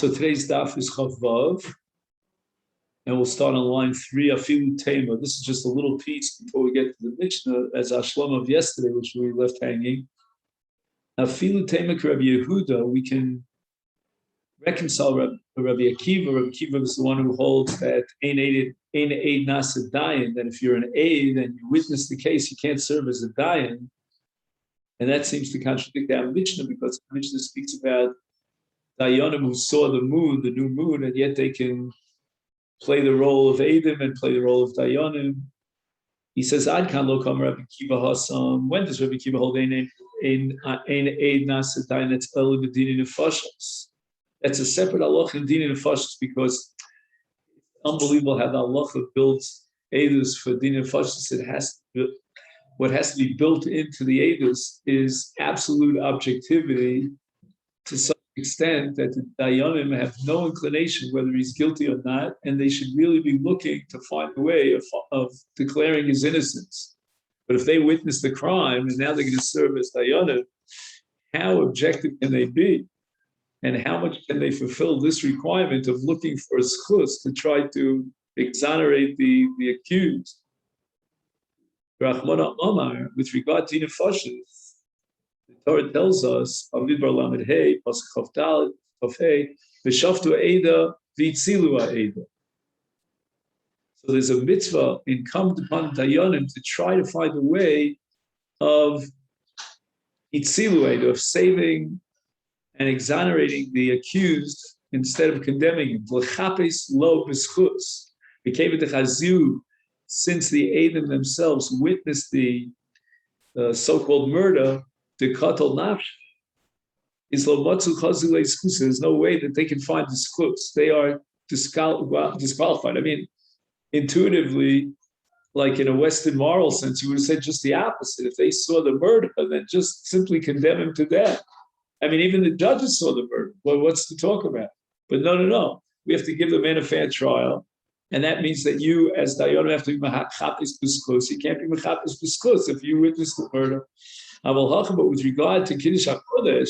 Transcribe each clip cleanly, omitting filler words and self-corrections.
So today's daf is Chav Vav, and we'll start on line 3, Afilu Tema. This is just a little piece before we get to the Mishnah, as Ashlam of yesterday, which we left hanging. Afilu Tema Rabbi Yehuda, we can reconcile Rabbi Akiva. Rabbi Akiva is the one who holds that Ein Eid Nasa Dayan, that if you're an aid and you witness the case, you can't serve as a Dayan. And that seems to contradict our Mishnah, because the Mishnah speaks about Dayanim who saw the moon, the new moon, and yet they can play the role of Eidim and play the role of Dayanim. He says, Ad kan lo kam Rabbi Akiva Hasam. When does Rabbi Akiva hold ein eid nasa dayan? That's el b'dinin nefashos. That's a separate halacha in dinin nefashos, because it's unbelievable how the halacha builds eidus for dinin nefashos. What has to be built into the eidus is absolute objectivity, to some extent that the Dayanim have no inclination whether he's guilty or not, and they should really be looking to find a way of declaring his innocence. But if they witness the crime and now they're going to serve as Dayanim, how objective can they be? And how much can they fulfill this requirement of looking for a schus to try to exonerate the accused? Rachmana Omar, with regard to nefashos, the Torah tells us, so there's a mitzvah incumbent upon Dayanim to try to find a way of itzilu eida, of saving and exonerating the accused instead of condemning him. Since the Eidim themselves witnessed the so-called murder, the katal nafsh is lo matzu chazilei schus. There's no way that they can find the schus. They are disqualified. I mean, intuitively, like in a Western moral sense, you would have said just the opposite. If they saw the murder, then just simply condemn him to death. I mean, even the judges saw the murder. Well, what's to talk about? But no. We have to give the man a fair trial. And that means that you, as Dayan, have to be mechapes b'schus. You can't be mechapes b'schus if you witness the murder. But with regard to Kiddush HaKodesh,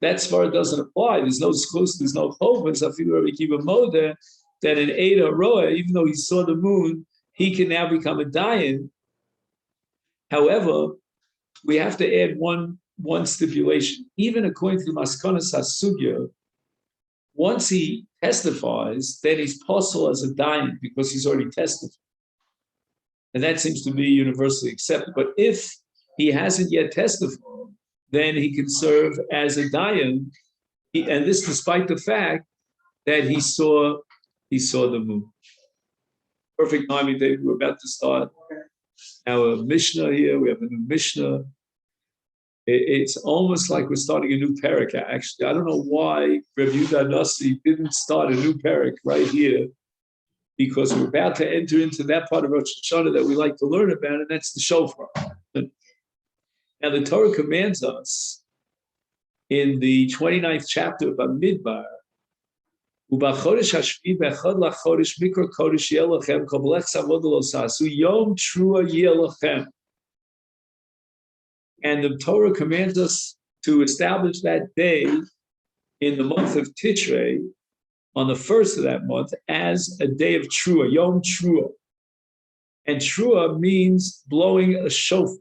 that svara doesn't apply. There's no schus, there's no chovas. I feel Rabbi Akiva Moda that in Eida Roa, even though he saw the moon, he can now become a Dayan. However, we have to add one stipulation. Even according to the Maskonas HaSugya, once he testifies, then he's possible as a Dayan because he's already testified. And that seems to be universally accepted. But if he hasn't yet testified, then he can serve as a Dayan, and this despite the fact that he saw the moon. Perfect timing, David. We're about to start our Mishnah here. We have a new Mishnah. It's almost like we're starting a new parak. Actually, I don't know why Rabbi Yehuda Nasi didn't start a new parak right here, because we're about to enter into that part of Rosh Hashana that we like to learn about, and that's the shofar. Now, the Torah commands us in the 29th chapter of Bamidbar, "U'bachodesh hashvi bechad lachodesh mikra kodesh yeh lachem koblech savod lo sasu yom trua yeh lachem." And the Torah commands us to establish that day in the month of Tishrei, on the first of that month, as a day of trua, yom trua. And trua means blowing a shofar.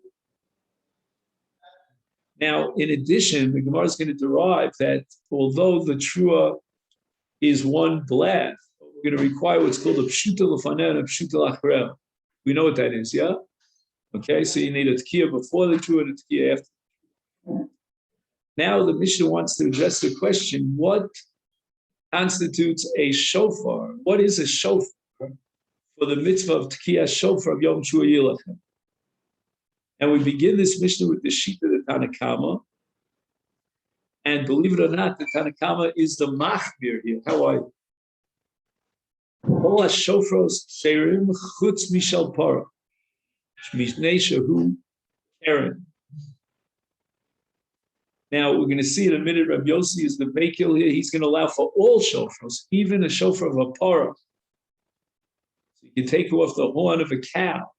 Now, in addition, the Gemara is going to derive that although the trua is one blast, we're going to require what's called a pshuta lefaneh and a pshuta lachareh. We know what that is, yeah? Okay, so you need a tkiyah before the trua and a tkiyah after. Now the Mishnah wants to address the question, what constitutes a shofar? What is a shofar for the mitzvah of tkiyah shofar of Yom Trua Yilachem? And we begin this Mishnah with the sheet of the Tanakama. And believe it or not, the Tanakama is the machmir here. How are you? All shofros sheirim chutz mishal para. Mishnei shehu Karen. Now, we're going to see in a minute, Rabbi Yossi is the Beikil here. He's going to allow for all shofros, even a shofar of a para. So you can take off the horn of a cow,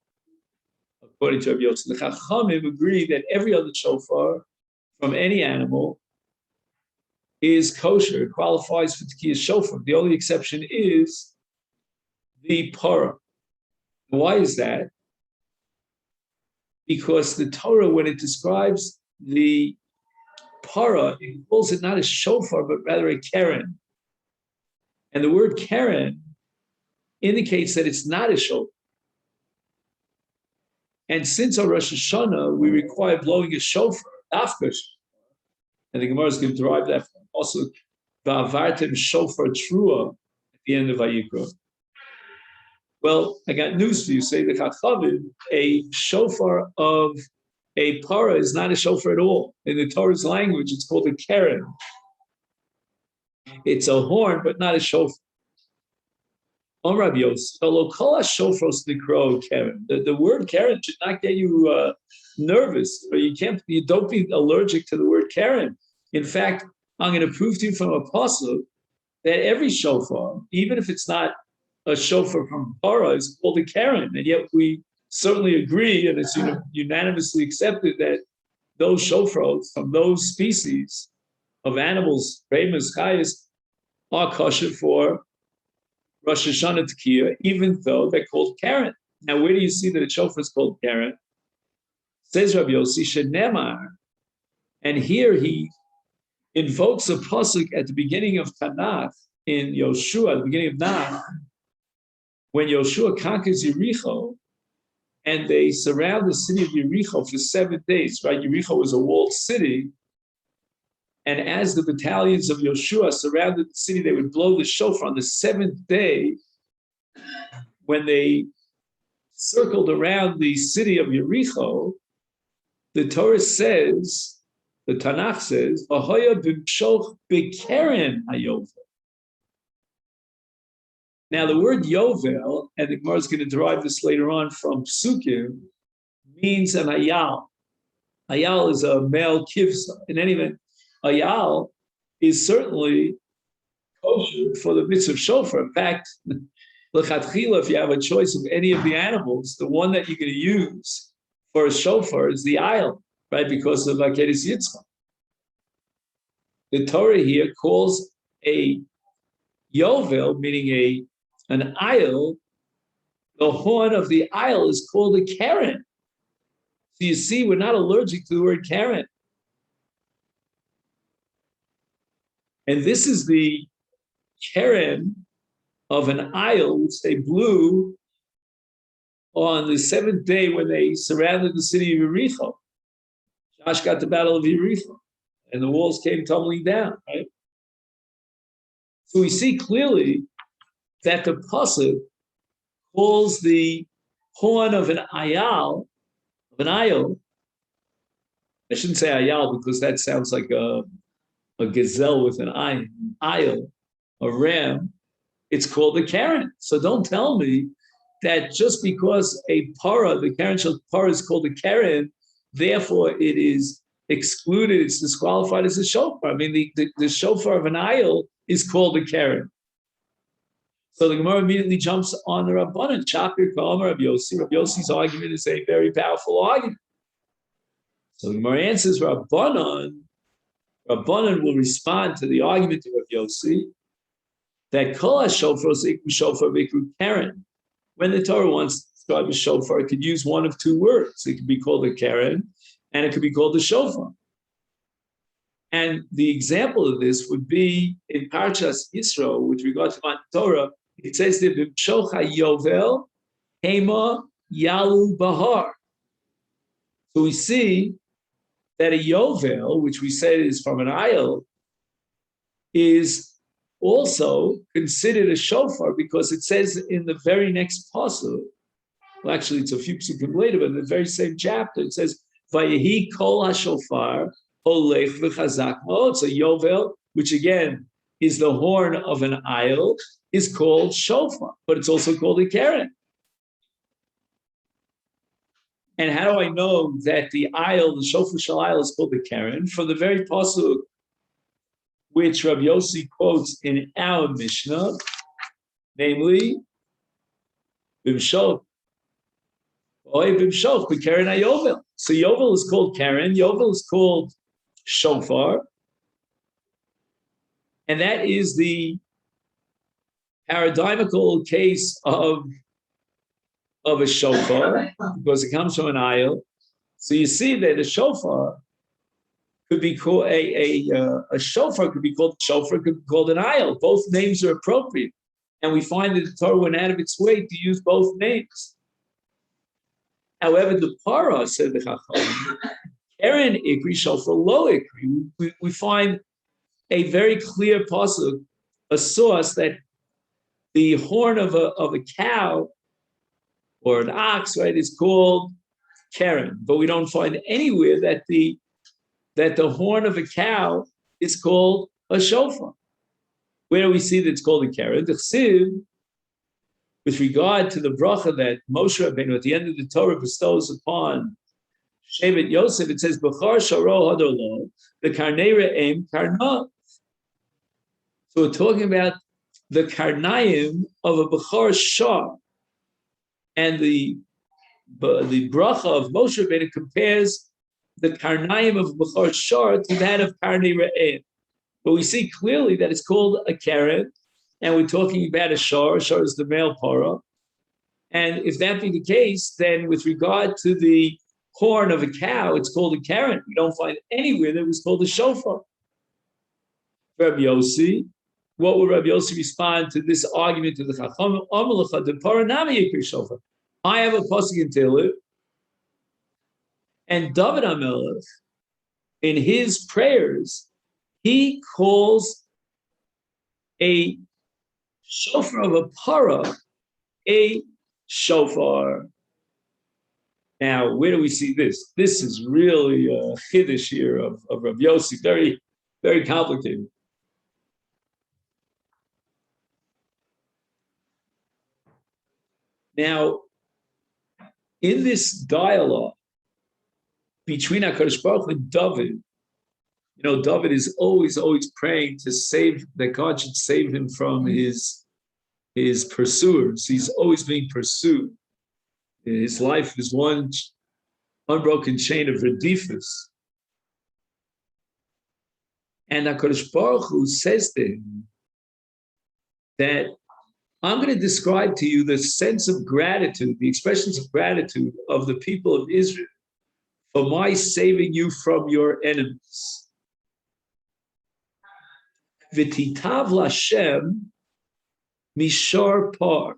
according to Rabbi Yossi. The Chachamim agree that every other shofar from any animal is kosher. It qualifies for Tekiyah shofar. The only exception is the para. Why is that? Because the Torah, when it describes the para, it calls it not a shofar, but rather a keren. And the word keren indicates that it's not a shofar. And since our Rosh Hashana, we require blowing a shofar, afkash. And the Gemara is going to derive that from also va'avartem shofar trua at the end of Vayikra. Well, I got news for you. Say the Chachamim, a shofar of a para is not a shofar at all. In the Torah's language, it's called a keren. It's a horn, but not a shofar. On Rabbi Yossi, the word keren should not get you nervous, or you don't be allergic to the word keren. In fact, I'm going to prove to you from a pasuk that every shofar, even if it's not a shofar from para, is called a keren, and yet we certainly agree, and it's unanimously accepted that those shofars from those species of animals, behemoths, chayes, are kosher for Rosh Hashana Tekiyah, even though they're called keren. Now, where do you see that a shofar is called keren? Says Rabbi Yossi, Shenemar, and here he invokes a pasuk at the beginning of Tanakh in Yoshua, at the beginning of Nach, when Yoshua conquers Yericho, and they surround the city of Yericho for 7 days, right? Yericho was a walled city, and as the battalions of Yoshua surrounded the city, they would blow the shofar on the 7th day when they circled around the city of Yericho. The Torah says, the Tanakh says, "Ahoya b'mshoch b'keren hayovel." Now, the word yovel, and the Gemara is going to derive this later on from Psukim, means an ayal. Ayal is a male kivsa. In any event, ayal is certainly kosher for the mitzvah of shofar. In fact, l'chatchila, if you have a choice of any of the animals, the one that you're going to use for a shofar is the ayal, right? Because of Akeres Yitzchak. The Torah here calls a yovel, meaning an ayal, the horn of the ayal is called a keren. So you see, we're not allergic to the word keren. And this is the keren of an ayal, which they blew on the 7th day when they surrounded the city of Yericho. Josh got the battle of Yericho, and the walls came tumbling down, right? So we see clearly that the pasuk calls the horn of an ayal, I shouldn't say ayal because that sounds like a gazelle with an ayal, a ram. It's called a keren. So don't tell me that just because a para, the keren shel para is called a keren, therefore it is excluded, it's disqualified as a shofar. I mean, the shofar of an ayal is called a keren. So the Gemara immediately jumps on the Rabbanan. Chapir Ka'amar Rabbi Yossi. Rabbi Yossi's argument is a very powerful argument. So the Gemara answers Rabbanan will respond to the argument of Rabbi Yossi that Kol HaShofar Ikru Shofar Vikru Keren. When the Torah wants to describe a shofar, it could use one of two words. It could be called a keren, and it could be called a shofar. And the example of this would be in Parshas Yisro, with regard to Matan Torah. It says that B'mshoch HaYovel Hema Yalu Bahar. So we see that a yovel, which we said is from an ayal, is also considered a shofar because it says in the very next pasuk, well, actually it's a few psukim later, but in the very same chapter, it says, Vayehi kol hashofar olech v'chazak mod. So yovel, which again is the horn of an ayal, is called shofar, but it's also called a keren. And how do I know that the ayal, the shofar shel ayal, is called the keren? From the very pasuk which Rabbi Yossi quotes in our Mishnah, namely, Bimshov, B'keren HaYovel. So Yovel is called keren, Yovel is called shofar, And that is the paradigmical case of a shofar, because it comes from an ayil. So you see that a shofar could be called a shofar could be called shofar, could be called an ayil. Both names are appropriate. And we find that the Torah went out of its way to use both names. However, the para, said the Chacham, Keren Ikri, shofar lo Ikri. We find a very clear pasuk, a source that the horn of a cow or an ox, right, is called Keren. But we don't find anywhere that the horn of a cow is called a shofar. Where do we see that it's called a Keren? The Chsiv, with regard to the bracha that Moshe Rabbeinu at the end of the Torah bestows upon Shevet Yosef, it says, B'char sharo hadolo, the karnei re'em karna. So we're talking about the karnayim of a B'char shar. And the bracha of Moshe Rabbeinu compares the karnayim of B'char shar to that of karnei re'em. But we see clearly that it's called a keren, and we're talking about a shar. Shar is the male para. And if that be the case, then with regard to the horn of a cow, it's called a keren. We don't find anywhere that it was called a shofar. Rabbi Yossi, what would Rabbi Yossi respond to this argument to the Chacham? I have a pasuk in Tehillim, and David HaMelech, in his prayers, he calls a shofar of a para a shofar. Now, where do we see this? This is really a chiddush here of Rabbi Yossi, very, very complicated. Now, in this dialogue between HaKadosh Baruch Hu and David, David is always praying to save, that God should save him from his pursuers. He's always being pursued. His life is one unbroken chain of redifus. And HaKadosh Baruch Hu says to him that I'm going to describe to you the sense of gratitude, the expressions of gratitude of the people of Israel for my saving you from your enemies. V'titav l'Hashem mishar par.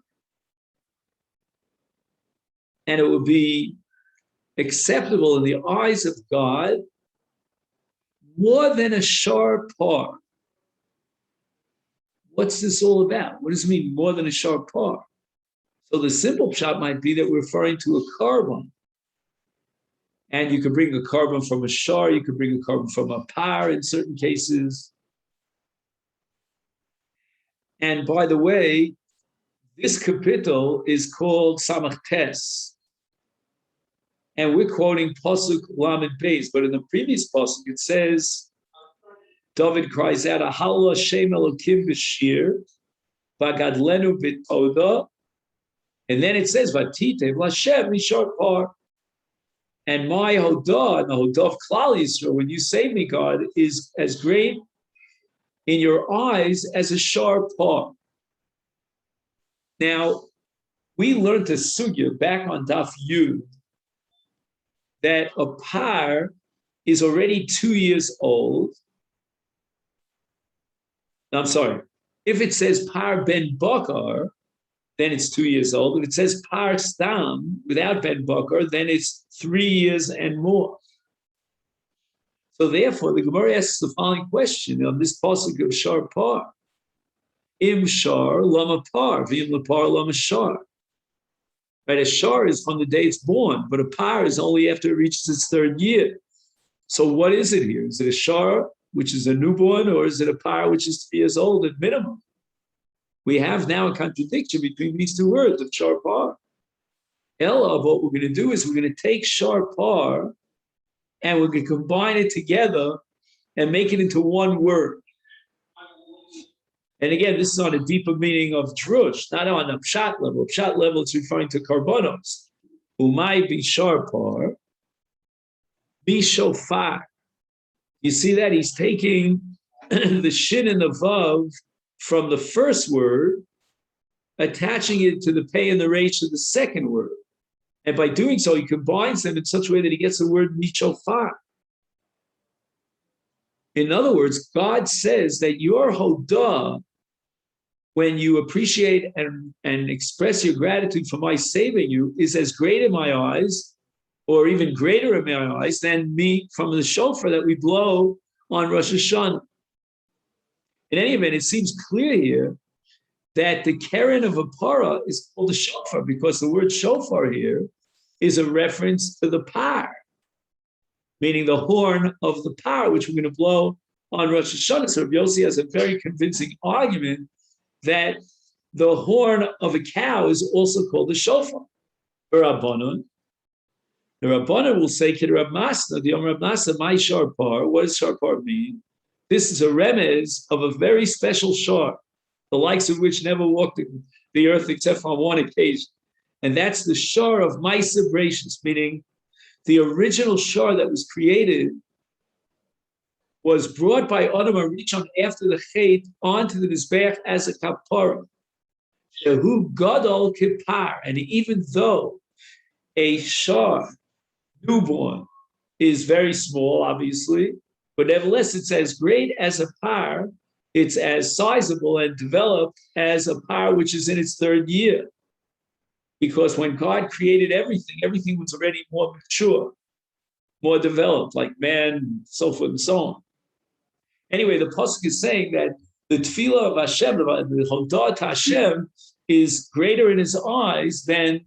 And it will be acceptable in the eyes of God more than a shar par. What's this all about? What does it mean, more than a shar par? So the simple pshat might be that we're referring to a carbon. And you could bring a carbon from a shar, you could bring a carbon from a par in certain cases. And by the way, this kapitel is called Samach Tes. And we're quoting Pasuk Lamed Beis, but in the previous Pasuk it says, David cries out, Ahal Hashem Elokim b'shir, v'gadlenu b'toda, and then it says, Vatitev l'Hashem mishar par. And my Hodah, and the Hodah of Klal Yisrael, when you save me, God, is as great in your eyes as a shar par. Now, we learned a sugya back on Daf Yud that a par is already 2 years old. No, I'm sorry. If it says par ben bakar, then it's 2 years old. If it says par stam without ben bakar, then it's 3 years and more. So therefore, the Gemara asks the following question on this pasuk of shar par: Im shar lama par, v'im lapar lama shar. Right, a shar is from the day it's born, but a par is only after it reaches its 3rd year. So what is it here? Is it a shar, which is a newborn, or is it a par, which is 3 years old at minimum? We have now a contradiction between these two words of shar par. Ella, what we're going to do is we're going to take shar par and we're going to combine it together and make it into one word. And again, this is on a deeper meaning of drush, not on a pshat level. Pshat level, it's referring to karbonos. Umay be shar par, be shofar. You see that? He's taking the shin and the vav from the first word, attaching it to the pei and the resh of the second word. And by doing so, he combines them in such a way that he gets the word michofar. In other words, God says that your hodah, when you appreciate and express your gratitude for my saving you, is as great in my eyes, or even greater in my eyes, than me from the shofar that we blow on Rosh Hashanah. In any event, it seems clear here that the keren of a parah is called a shofar, because the word shofar here is a reference to the par, meaning the horn of the par, which we're going to blow on Rosh Hashanah. So Rabbi Yossi has a very convincing argument that the horn of a cow is also called a shofar. The Rabbanon will say, the Rab Masna, my sharpar. What does sharpar mean? This is a remez of a very special shar, the likes of which never walked the earth except on one occasion. And that's the shar of Maisa Bracious, meaning the original shar that was created was brought by Adam HaRishon after the Chet onto the Mizbeach as a kapara. Shehu gadol kipar. And even though a shar, newborn, is very small, obviously, but nevertheless it's as great as a par, it's as sizable and developed as a par which is in its third year. Because when God created everything was already more mature, more developed, like man, so forth and so on. Anyway, the pasuk is saying that the tefillah of Hashem, the hodah to Hashem, is greater in His eyes than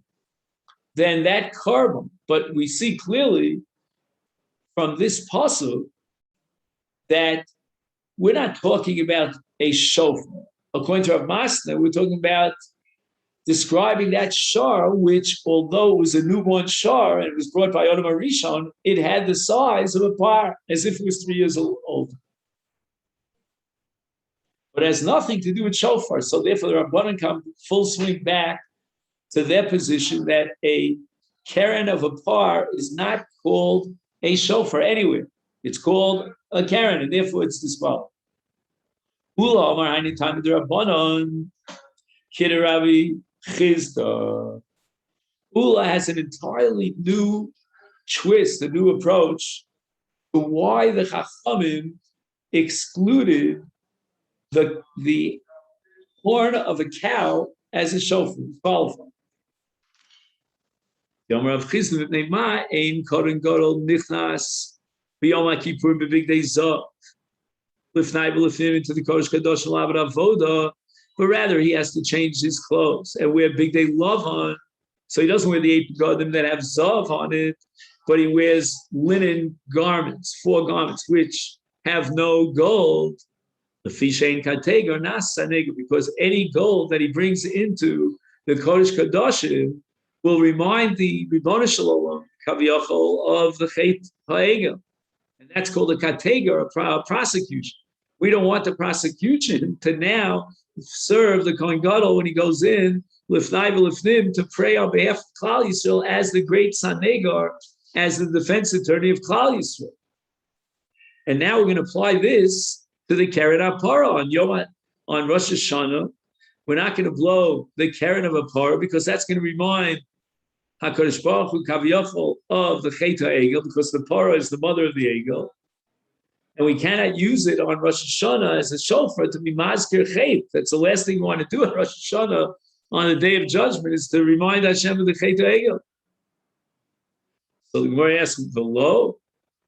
that carbon. But we see clearly from this pasuk that we're not talking about a shofar. According to Rav Masna, we're talking about describing that shar, which, although it was a newborn shar and it was brought by Adam HaRishon, it had the size of a par, as if it was 3 years old. But it has nothing to do with shofar. So therefore, the Rabbanan come full swing back to their position that a keren of a par is not called a shofar anywhere. It's called a keren, and therefore it's disqualified. Ula Amar Haini Time the Rabbanon Kidaravi Chizda. Ula has an entirely new twist, a new approach to why the Chachamim excluded the horn of a cow as a shofar. Qualified. Yom Rav Chizda Mipnei Ma Ein Koren Gadol Nichnas B'Yom HaKippur B'Big Day Zav Lifnai B'Lifnim into the Kodesh Kadosh L'Avad Avoda. But rather, he has to change his clothes and wear big day love on. So he doesn't wear the 8 garden that have zav on it, but he wears linen garments, 4 garments, which have no gold. The fishain kategar nas sanega, because any gold that he brings into the Kodesh Kadoshim will remind the Ribono Shel Olam Kaviyachol of the Chet Ha'egel, and that's called a kategar, a prosecution. We don't want the prosecution to now serve the Kohen Gadol when he goes in lifnai v'lifnim to pray on behalf of Klal Yisrael as the great Sanegar, as the defense attorney of Klal Yisrael. And now we're going to apply this to the keren ha'para on Rosh Hashana. We're not going to blow the keren of a parah because that's going to remind HaKadosh Baruch Hu Kaviyachol of the Chet Ha'egel, because the parah is the mother of the Egel. And we cannot use it on Rosh Hashanah as a shofar to be mazkir chet. That's the last thing we want to do on Rosh Hashanah on the Day of Judgment, is to remind Hashem of the Chet Ha'egel. So the Gemara asks, below,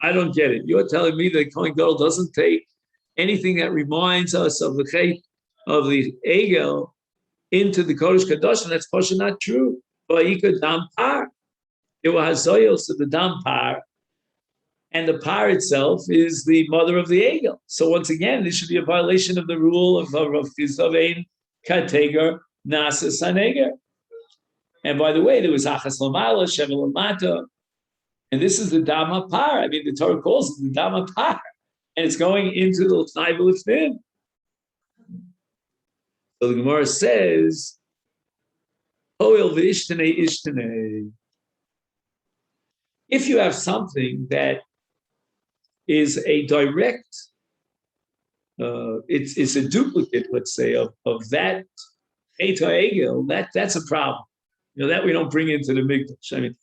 I don't get it. You're telling me that Kohen Gadol doesn't take anything that reminds us of the Chet of the Egel into the Kodesh Kadosh, and that's partially not true. Vayika dam par. It was hazoyos of the dam par. And the par itself is the mother of the Egel. So once again, this should be a violation of the rule of Chizdavein Kategar Nasa Saneger. And by the way, there was Achas Lamala, Shevel Lamata, and this is the Dama Par. I mean, the Torah calls it the Dama Par, and it's going into the L'fnai V'Lifnim. So the Gemara says, Hoil V'Ishtene Ishtene. If you have something that is a direct it's a duplicate, let's say, of that Eta Egel. That's a problem. That we don't bring into the Mikdash. I mean,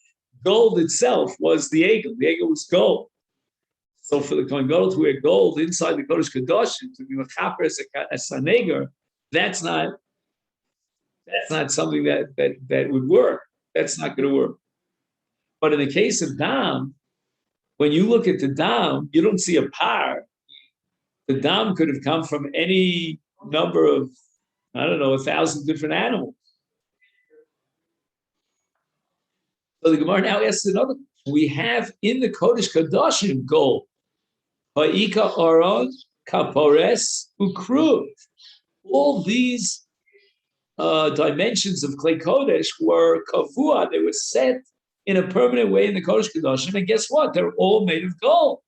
gold itself was the Egel. The Egel was gold. So for the Kohen Gadol to wear gold inside the Kodesh Kodashim, to be mechaper as a saneger, that's not something that would work. That's not going to work. But in the case of dam, when you look at the dam, you don't see a par. The dam could have come from any number of, I don't know, 1,000 different animals. So the Gemara now asks another. We have in the Kodesh Kodashim gold. Ha'ika aron, kapores, ukruv. All these dimensions of Klei Kodesh were kavua. They were set in a permanent way in the Kodesh Kodashim. And guess what? They're all made of gold.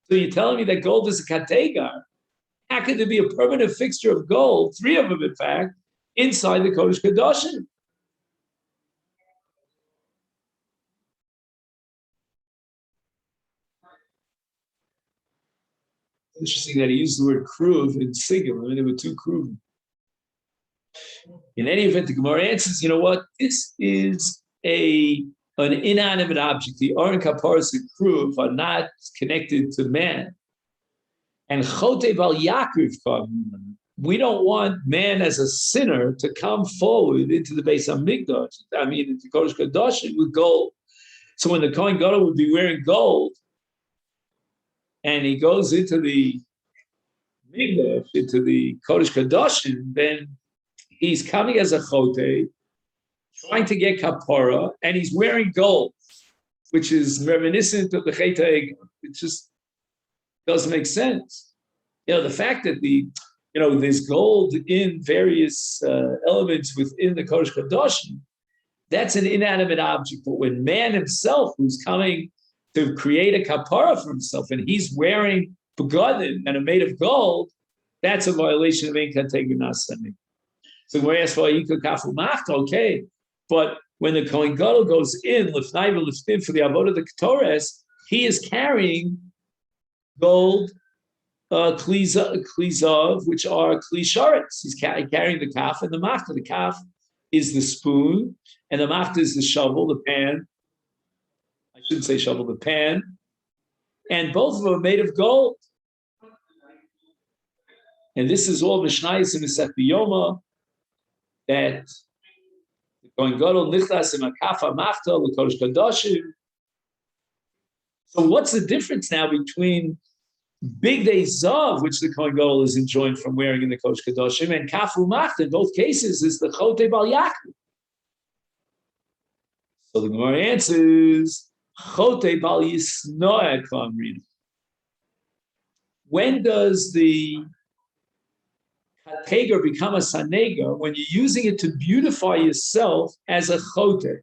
So you're telling me that gold is a kategar. How could there be a permanent fixture of gold, 3 of them in fact, inside the Kodesh Kodashim? Interesting that he used the word kruv in singular. I mean, there were 2 kruv. In any event, the Gemara answers, you know what? This is an inanimate object. The Aron Kaparas and kruv are not connected to man. And chote bal yakriv, we don't want man as a sinner to come forward into the Beis Hamikdash. I mean, into Kodesh Kodashim with gold. So when the Kohen Gadol would be wearing gold, and he goes into the Mikdash, into the Kodesh Kodashim, then he's coming as a chote, trying to get kapara, and he's wearing gold, which is reminiscent of the Chet HaEgel. It just doesn't make sense. The fact that there's gold in various elements within the Kodesh Kodashim, that's an inanimate object. But when man himself, who's coming to create a kapara for himself, and he's wearing begadim and are made of gold, that's a violation of Ein Kateger Nasani. So we're asked for Yika Kafu Machta, okay, but when the Kohen Gadol goes in, Lifnai v'Lifnim, for the Avodah of the Ketores, he is carrying gold klizav, which are klisharets. He's carrying the kaf and the machta. The kaf is the spoon, and the machta is the shovel, the pan. I shouldn't say shovel, the pan. And both of them are made of gold. And this is all Mishnayos in Masechet Yoma, that going gadol nichlas in kafa machta l'kodesh kadoshim. So what's the difference now between Big Day Zav, which the Kohen Gadol is enjoined from wearing in the Kodesh Kadoshim, and Kafu Machta, in both cases, is the Chote Bal Yaakov? So the Gemara answers, Chote Bal Yisnoa Kamrin. When does the Kateger become a Saneger? When you're using it to beautify yourself as a Chote.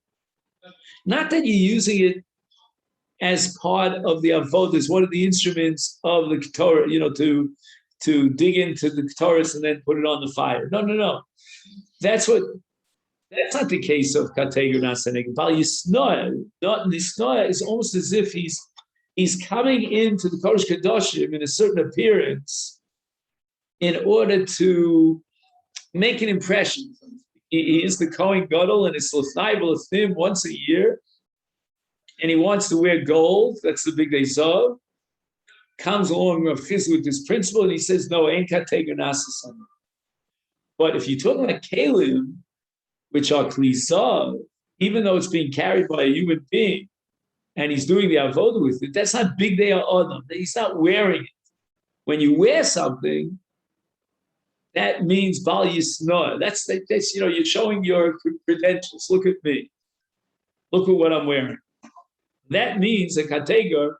Not that you're using it as part of the avodas, one of the instruments of the Torah, to dig into the Torah and then put it on the fire. No. That's not the case of Kateger Nasaneg. Bal Yisnoa, not Nisnoa, is almost as if he's coming into the Kodesh Kadoshim in a certain appearance in order to make an impression. He is the Kohen Gadol, and it's L'fnai V'L'Thim once a year, and he wants to wear gold. That's the Big Day Zav. Comes along with this principle, and he says, no, ain't Kateger Nasasan. But if you talk about Kalim, which are Kli Zav, even though it's being carried by a human being, and he's doing the avodah with it, that's not Big Day Adam. He's not wearing it. When you wear something, that means Bal Yisnoa. That's you're showing your credentials. Look at me. Look at what I'm wearing. That means a Kateger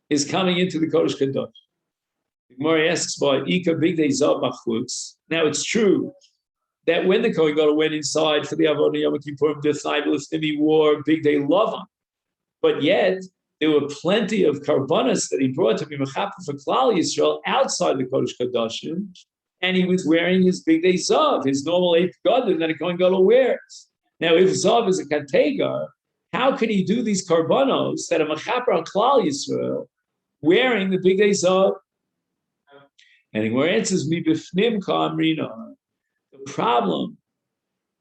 is coming into the Kodesh Kadosh. The Gemara asks about Ika Big Day Zav Machutz. Now it's true that when the Kohen Gadol went inside for the Avodah Yom Kippurim, he wore Big Day Lavan. But yet there were plenty of karbanas that he brought to be mechaper for Klal Yisrael outside the Kodesh Kadoshim, and he was wearing his Big Day Zav, his normal 8th Gadol that a Kohen Gadol wears. Now, if Zav is a Kategar, how can he do these karbanos that are mechaper on Klal Yisrael wearing the Big Day Zav? And the Gemara answers, Mi b'fnim ka'amrina. The problem,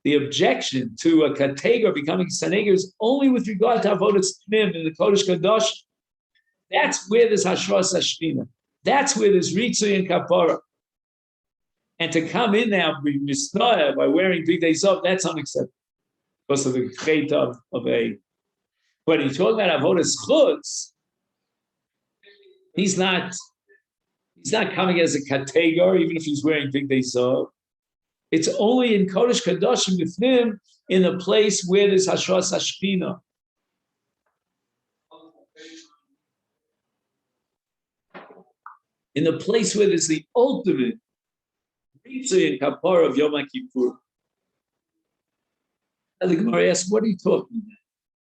the objection to a kategar becoming sanegar is only with regard to avodas pnim in the Kodesh Kadosh. That's where there's hashras hashpina. That's where there's ritzui and kapara. And to come in now by wearing big days off, that's unacceptable because of the chait of a. But he's talking about avodas chutz. He's not coming as a kategar, even if he's wearing big days off. It's only in Kodesh Kadoshim Bifnim, in the place where there's hashras hashpina. In the place where there's the ultimate ritzui and kapara of Yom Kippur. And the Gemara asks, what are you talking about?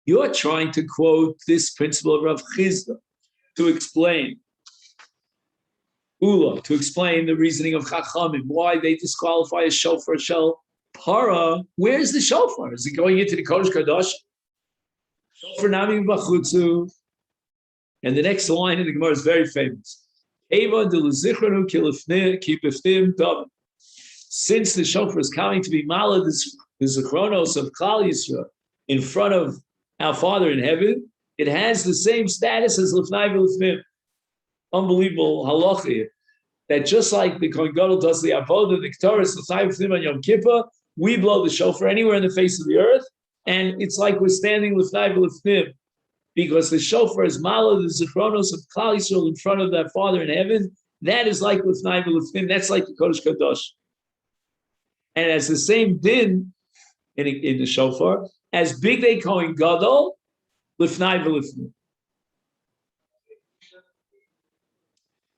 You're trying to quote this principle of Rav Chizda to explain Ula, to explain the reasoning of Chachamim, why they disqualify a shofar shel para. Where's the shofar? Is it going into the Kodesh Kadosh? Shofar nami b'chutzu. And the next line in the Gemara is very famous. Since the shofar is coming to be malad, the zichronos of Klal Yisrael in front of our Father in heaven, it has the same status as lifnai v'lifnim. Unbelievable halacha, that just like the Kohen Gadol does the avodah, the Ketores, lifnai v'lifnim on Yom Kippur, we blow the shofar anywhere in the face of the earth, and it's like we're standing lifnai v'lifnim, because the shofar is malad, the zichronos of Klal Yisrael in front of that Father in heaven. That is like lifnai v'lifnim. That's like the Kodesh Kadosh, and as the same din in the shofar as big day Kohen Gadol lifnai v'lifnim.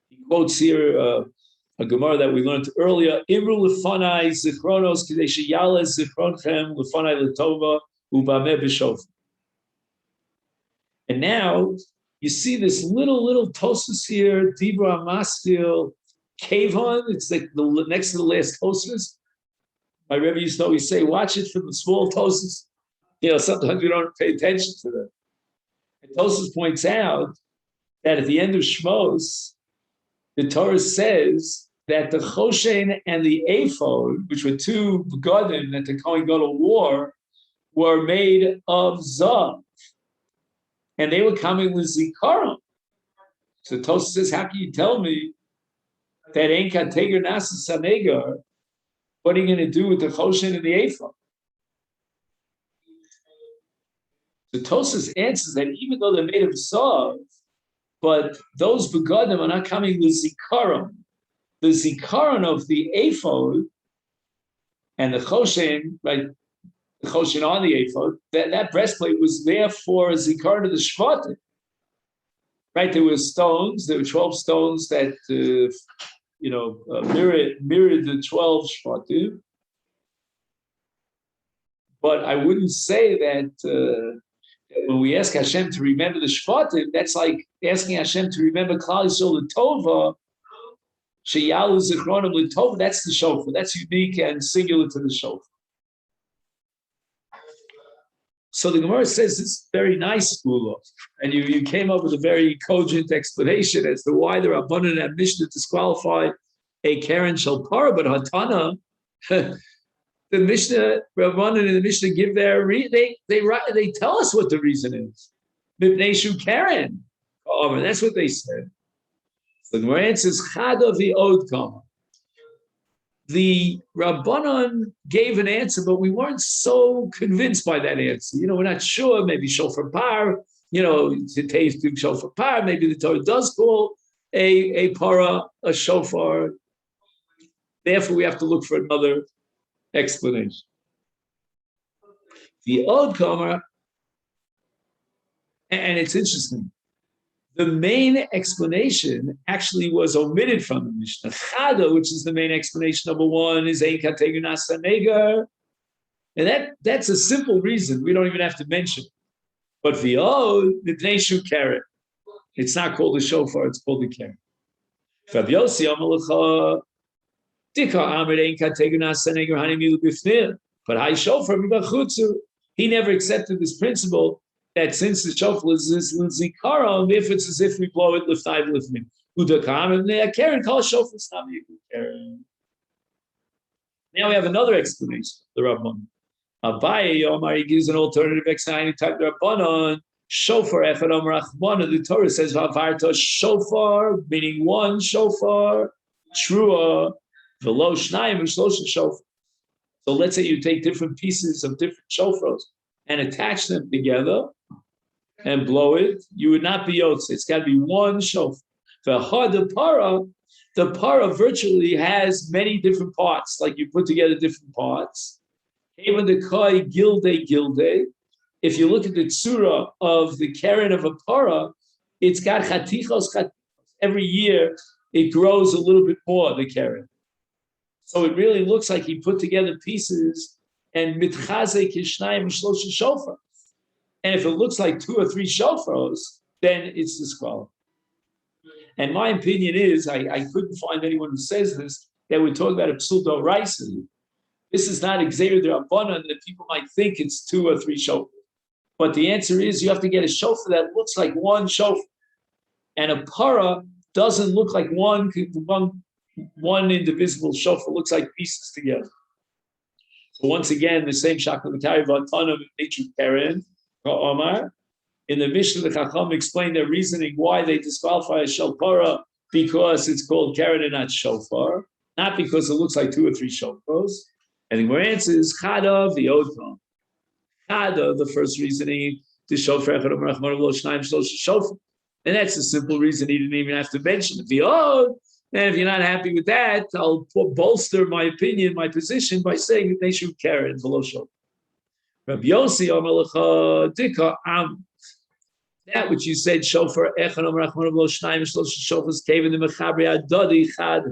He quotes here a Gemara that we learned earlier. Imru lefanai zichronos k'dei sheyala zichronchem lefanai letova ubameh b'shofar. And now you see this little Tosfos here, Dibra Mastil, Kavon. It's like the next to the last Tosfos. My Rebbe used to always say, watch it for the small Tosfos. Sometimes we don't pay attention to them. And Tosfos points out that at the end of Shmos, the Torah says that the Choshen and the Ephod, which were two begodim that the Kohen Gadol wore, were made of Zav. And they were coming with Zikaron. So Tosfos says, how can you tell me that ain't Kateger Nasa Sanegar? What are you going to do with the Choshen and the Ephod? So Tosfos answers that even though they're made of Zav, but those begodim are not coming with Zikaron. The Zikaron of the Ephod and the Choshen, right? The Choshen on the Ephod, that breastplate was there for a Zikaron of the Shvatim. Right? There were stones, there were 12 stones that mirrored the 12 Shvatim. But I wouldn't say that when we ask Hashem to remember the Shvatim, that's like asking Hashem to remember Klal Yisrael L'Tova, Sheyalu Zichronim L'Tova. That's the shofar. That's unique and singular to the shofar. So the Gemara says it's very nice, Ula, and you came up with a very cogent explanation as to why the Rabbanan and Mishnah disqualify a Karen Shel Para, but Hatana, the Mishnah, Rabbanan and the Mishnah give their they tell us what the reason is. Mipnei Shu Karen. Oh, that's what they said. So the Gemara answers Chada v'od kama. The Rabbanan gave an answer, but we weren't so convinced by that answer. We're not sure. Maybe shofar par, to taste shofar par. Maybe the Torah does call a para a shofar. Therefore, we have to look for another explanation. The old comer, and it's interesting. The main explanation actually was omitted from the Mishnah. Chada, which is the main explanation, number one, is Ein Kateger Nasa Negar. And that's a simple reason. We don't even have to mention it. But V'od, Mipnei Shu Keren. It's not called a shofar, it's called a keren. Rav Yossi Amalecha, Dika Amid Ein Kateger Nasa Negar Hani Milu Bifnir. But Hai Shofar Mibachutzu. He never accepted this principle that since the shofar is zikaron, if it's as if we blow it lifnai v'lifnim. Now we have another explanation. The Rabbanon. Abaye Yomar, he gives an alternative explanation type the Rabbanon. Shofar echad amar Achmana. The Torah says Vavarta shofar, meaning one shofar, trua, velo shnayim v'shlosha shofar. So let's say you take different pieces of different shofars and attach them together and blow it. You would not be yotze. It's got to be one shofar. The para virtually has many different parts. Like you put together different parts. Even the kai gilde. If you look at the tzura of the keren of a para, it's got chatichos. Every year it grows a little bit more, the keren. So it really looks like he put together pieces and mitchaze kishnayim shlosha shofar. And if it looks like 2 or 3 shofars, then it's disqualified. And my opinion is, I couldn't find anyone who says this, that we're talking about a pseudo raisa. This is not exeter d'Rabbanan that people might think it's 2 or 3 shofars. But the answer is you have to get a shofar that looks like one shofar. And a para doesn't look like one indivisible shofar, looks like pieces together. So once again, the same Shakamatari Vatana nature Karen, Omar. In the Mishnah, the Chacham explained their reasoning why they disqualify a shel para because it's called Karen and not shofar, not because it looks like 2 or 3 shofars. And the answer is Chada v'Yotam. Chada, the first reasoning, the shofar echad amar Achmana v'lo shnayim shlosha shofar. And that's a simple reason he didn't even have to mention it. V'Yod. And if you're not happy with that, I'll bolster my opinion, my position, by saying that they should Karen below shofar. Rabbi Yossi Amalecha Dika Am. That which you said, shofar echad amar Achmana v'lo shnayim shlosha shofars came in the mechabri adadi chad.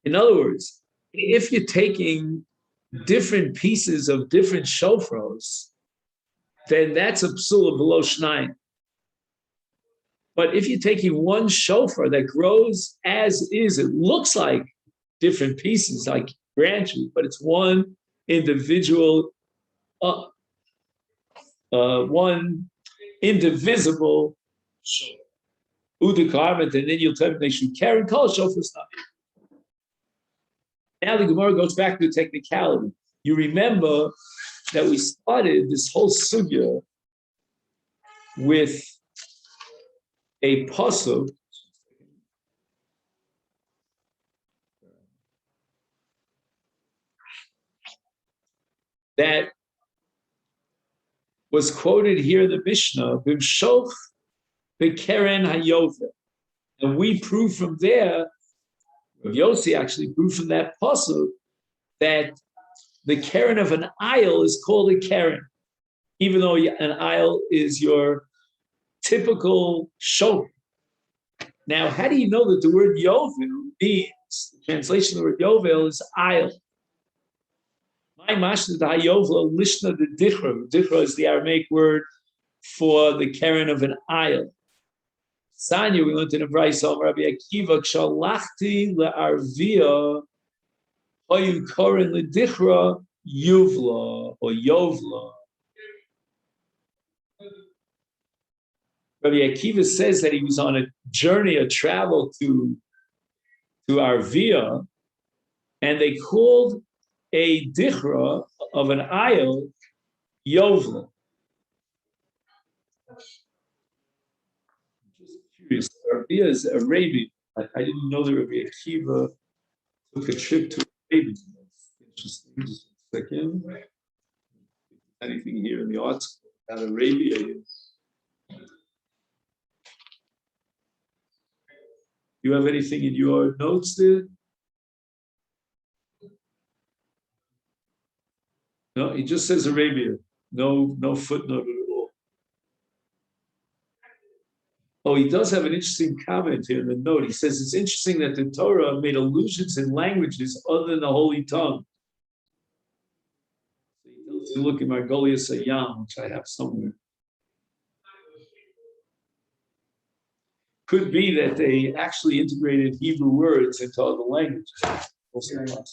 In other words, if you're taking different pieces of different shofars, then that's a psula below shnayim. But if you're taking one shofar that grows as is, it looks like different pieces, like branches, but it's one individual, one indivisible shofar. Udakarment, and then you'll tell me they should carry kol shofars. Now the Gemara goes back to the technicality. You remember that we started this whole sugya with a pasuk that was quoted here in the Mishnah, B'mshoch B'keren Hayovel. And we prove from there, Yossi actually proved from that pasuk that the keren of an aisle is called a keren, even though an aisle is your typical shofar. Now, how do you know that the word yovel means, the translation of the word yovel is aisle? My mashna the yovel lishna the dichra. Dichra is the Aramaic word for the keren of an aisle. Sanya, we went to the Brayso of Rabbi Akiva, Kshalachti le'arvia, hoyu koren le'dichra yuvla, or yovla. Rabbi Akiva says that he was on a journey, a travel to Arvia, and they called a dichra of an aisle yovla. Arabia is Arabian. I didn't know that Rabbi Akiva took a trip to Arabia. Interesting. Just a second. Anything here in the arts about Arabia? You have anything in your notes there? No, he just says Arabia. No footnote at all. Oh, he does have an interesting comment here in the note. He says it's interesting that the Torah made allusions in languages other than the holy tongue. So he tells you, look in Margolia Sayyam, which I have somewhere. Could be that they actually integrated Hebrew words into other languages. Also possible.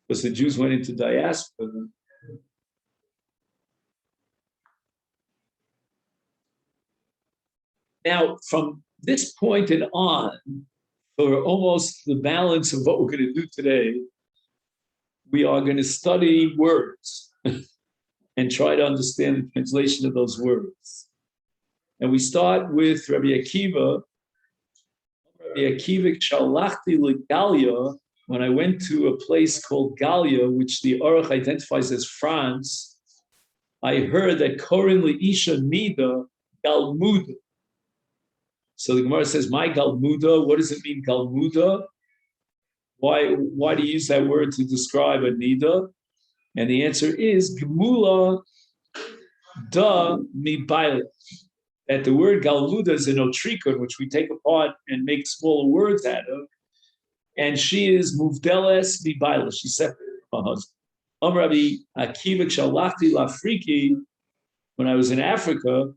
Because the Jews went into diaspora. Now, from this point and on, for almost the balance of what we're going to do today, we are going to study words and try to understand the translation of those words. And we start with Rabbi Akiva. Rabbi Akiva shalachti leGalia, when I went to a place called Galia, which the Aruch identifies as France, I heard that Korin Leisha Nida Galmuda. So the Gemara says, my Galmuda, what does it mean, Galmuda? Why do you use that word to describe a Nida? And the answer is Gemula da mibaila. That the word Galmuda is an otrikon, which we take apart and make smaller words out of. And she is Muvdeles mibaila. She's separated from her husband. Rabbi Akiva shalachti lafriki. When I was in Africa,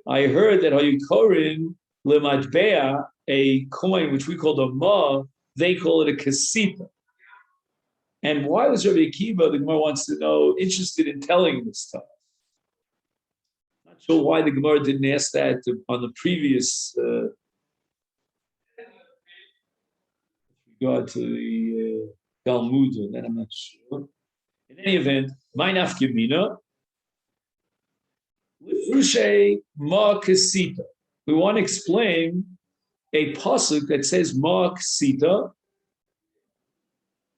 I heard that Hayukorin lemadbea, a coin which we call a ma, they call it a kasita. And why was Rabbi Akiva, the Gemara wants to know, interested in telling this stuff? Not sure why the Gemara didn't ask that on the previous regard to the Galmuda, that I'm not sure. In any event, my nafkimina, lifrushe ma kasita. We want to explain a pasuk that says ma kasita,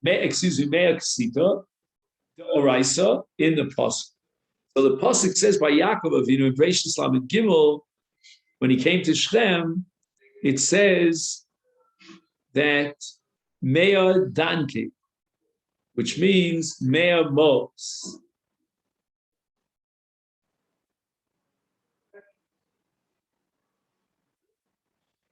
mea kasita, the oraisa in the pasuk. So the pasuk says by Yaakov Avinu in Bereishis Islam and Gimel, when he came to Shechem, it says that mea danke, which means mea mos.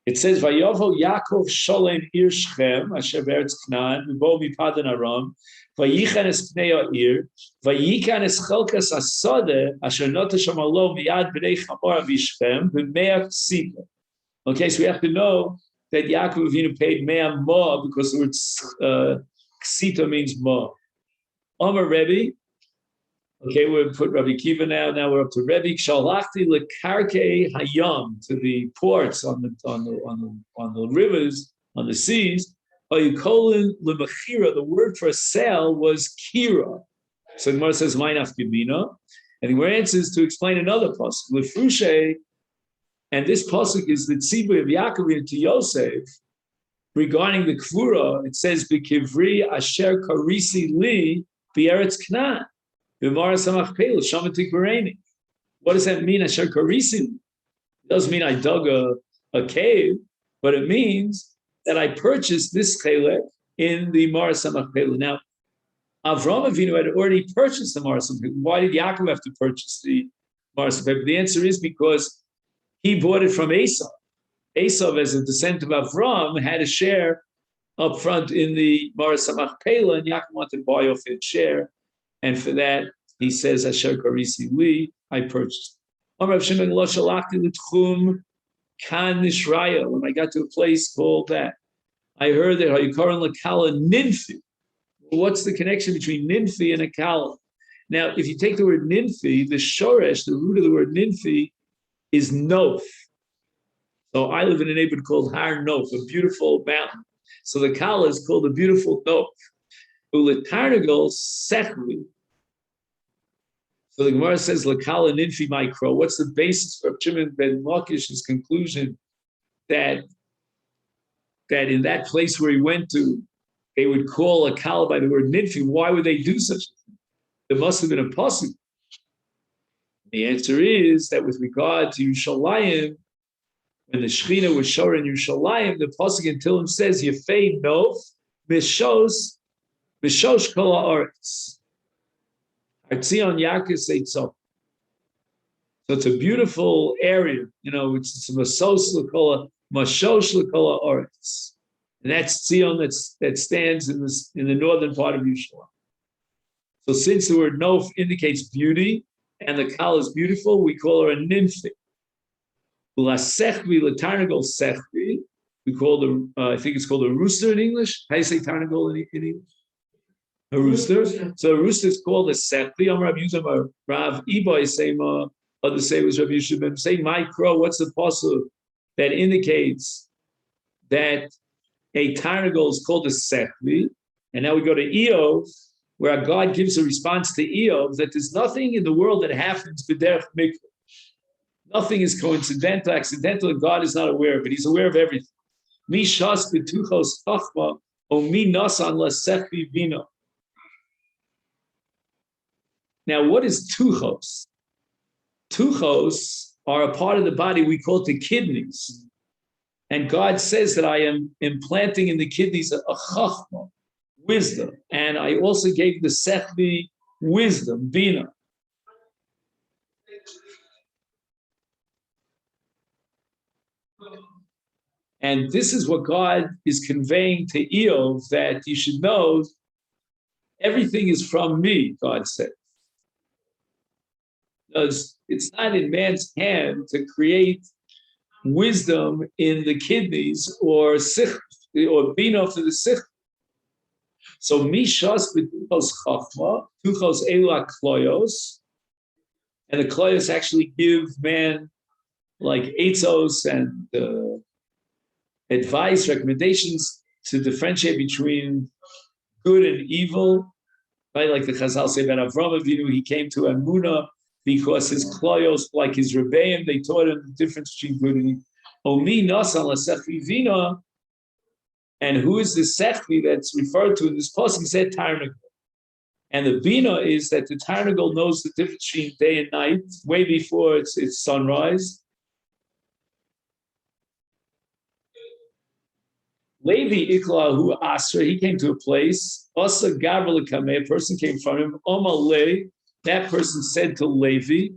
It says, Vayovo Yaakov Sholem Ir Shechem, Asher Beretz Knan, Vibo Mipadan Aram, Vayichan es Pnei Ir, Vayikan es Chelkas Asode, Asher Notesh Amalo Miyad Bnei Chamor Avishchem, V'mea Ksita. Okay, so we have to know that Yaakov Avinu paid mea ma because the word ksita means ma. Omer Rebbe. Okay, we'll put Rabbi Kiva now. Now we're up to Rebbe. Shalachti lekarke hayam, to the ports on the rivers, on the seas. Ayukolin lemachira. The word for sale was kira. So the Gemara says ma'inaf gibina, and the Gemara answers to explain another pasuk lefrushe. And this pasuk is the tzibur of Yaakov to Yosef regarding the kvura. It says b'kivri asher karisi li b'eretz Knan. What does that mean? Asher karisi? It doesn't mean I dug a cave, but it means that I purchased this chelek in the Mar Samach Pela. Now, Avraham Avinu had already purchased the Mar Samach Pela. Why did Yaakov have to purchase the Mar Samach Pela? The answer is because he bought it from Esav. Esav, as a descendant of Avraham, had a share up front in the Mar Samach Pela, and Yaakov wanted to buy off his share. And for that, he says, Asher karisi li, I purchased. When I got to a place called that, I heard that Hayukaran Lakala Ninfi. What's the connection between Ninfi and Akala? Now, if you take the word Ninfi, the shoresh, the root of the word Ninfi, is Nof. So I live in a neighborhood called Har Nof, a beautiful mountain. So the Kala is called the beautiful Nof. Uletarnagol Sechli. So the Gemara says, Lakala Ninfi Micro. What's the basis for Shimon ben Lakish's conclusion that in that place where he went to, they would call Akala by the word Ninfi? Why would they do such a thing? There must have been a pasuk. The answer is that with regard to Yerushalayim, when the Shechina was shor in Yerushalayim, the pasuk in Tehillim says, Yefei Nof Mishosh Kol Haaretz. Artzion Yarkes Eitzot. So it's a beautiful area, it's a Masoshe L'Kol Haaretz. And that's Tzion that stands in the northern part of Yerushalayim. So since the word Nof indicates beauty, and the Kal is beautiful, we call her a Ninfi. Ulasechvi L'Tarnagol Sechvi. We call I think it's called a rooster in English. How do you say Tarnagol in English? A rooster. So a rooster is called a Sechvi. I'm Rav Yuzam, Rav Ibai, same, others say it was Rav Yishub. Say my crow, what's the pasuk? that indicates that a Tarnagol is called a Sechli. And now we go to Eov, where God gives a response to Eov that there's nothing in the world that happens b'derech mikra. Nothing is coincidental, accidental, and God is not aware of it. He's aware of everything. Mi shas b'tuchos chachma, o mi nasan l'sechli vino. Now, what is tuchos? Tuchos are a part of the body, we call it the kidneys. And God says that I am implanting in the kidneys a chachma, wisdom. And I also gave the sechli wisdom, bina. And this is what God is conveying to Eov, that you should know everything is from me, God said. Because it's not in man's hand to create wisdom in the kidneys or bina for the sich. So mishas b'tuchos chachma, tuchos ela kloyos, and the kloyos actually give man like etzos and advice, recommendations to differentiate between good and evil, right? Like the Chazal say about Avraham Avinu, he came to Emunah because his kloyos, like his rebbeim, they taught him the difference between good and evil. Omi nasan l'sechli vina, and who is the sechli that's referred to in this passage? He said Tarnagol. And the bina is that the Tarnagol knows the difference between day and night, way before it's sunrise. Levi Iklahu Asra, he came to a place. Asa Gabriel Kameh, a person came from him. Omar Le, that person said to Levi,